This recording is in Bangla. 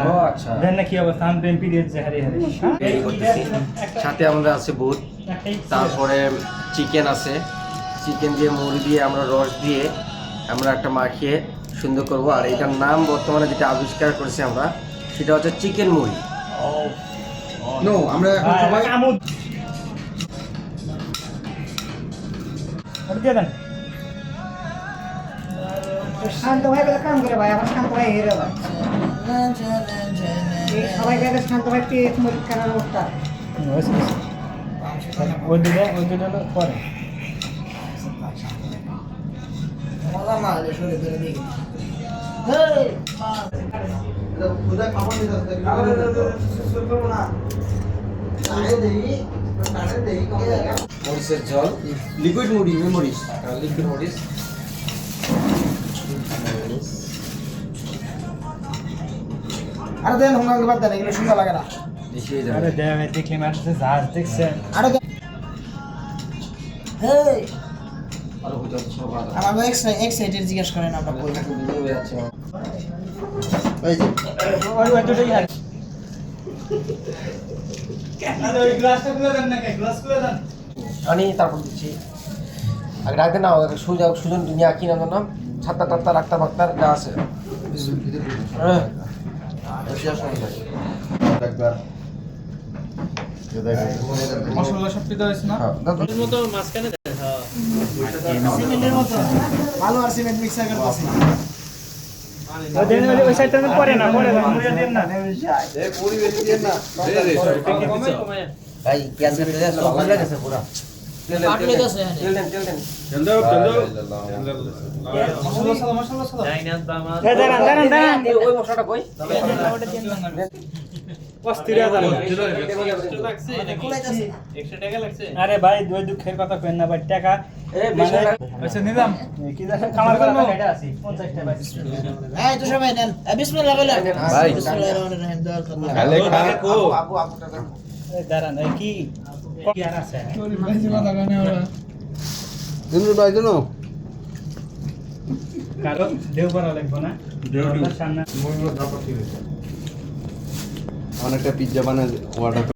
না ও আচ্ছা দেন না কি অবস্থা আমি এমপি দিয়েছে হারে হারে এই করতেছি সাথে আমাদের আছে বুট তারপরে চিকেন আছে চিকেন দিয়ে মুড়ি দিয়ে আমরা রস দিয়ে আমরা একটা মাখিয়ে সুন্দর করব আর এটার নাম বর্তমানে যেটা আবিষ্কার করেছি আমরা সেটা হচ্ছে চিকেন মুড়ি নো আমরা এখন সবাই আমুদ ওটা দিয়ে দেন শান্ত ভাই বলে কাম করে ভাই আমার শান্ত ভাই হেরে ভাই এই সবাই গেলে শান্ত ভাই পেট মুড়ি খাওয়ার অবস্থা ওই দুটো পরে মজা না হলে শরীর ধরে দেখি খুদা খাবার নিতে আসতে শুরু করব না আরে দেই মরিচের জল লিকুইড মুড়ি মরিচ লিকুইড মরিচ আরে দেন হুঙ্গা বাদ দেন এগুলো সুন্দর লাগে না বেশি হয়ে যাবে আরে দেখ দেখলি মারছে ঝাড় দেখছেন আরে হেই আরো হয়ে যাচ্ছে সব ভালো আমাকে এক্সাইটেড জিজ্ঞেস করেন আমরা বলি হয়ে যাচ্ছে এই যে ওই দুটোই আর ওই গ্লাসটা খুলে দেন না গ্লাস খুলে দেন আনি তারপর দিচ্ছি আগে রাখতে না সুজন দুনিয়া কি নাম নাম ছাত্তা টাত্তা রাখতা বাক্তার যা আছে হ্যাঁ একবার মশলা সব দিতে হইছে না সিমেন্টের মতো ভালো আর সিমেন্ট মিক্সার করতেছি ওই দেন ওই সাইডটা পরে না পরে না মুড়ে দেন না এই পুরি বেশি দিয়ে না ভাই গ্যাস করে দে সব ভালো লাগছে পুরো পাটলে গেছে তেল দেন মশলা দাঁড়ান ওই মশলাটা কই আরে ভাই দুই দুঃখের কথা কেন না ভাই টাকা আচ্ছা নিলাম কি জানেন কামার করবো এটা আছে 50 টাকা এই তো সবাই নেন বিসমিল্লাহ বলে ভাই। বিসমিল্লাহির রহমানির রহিম দোয়া করলাম খালে খালে আবু আবু টাকা দাঁড়ান কি কি আর আছে দিনুর ভাই জানো কারো দেও করা লাগবে না সামনে অনেকটা পিজ্জা বানায় অর্ডার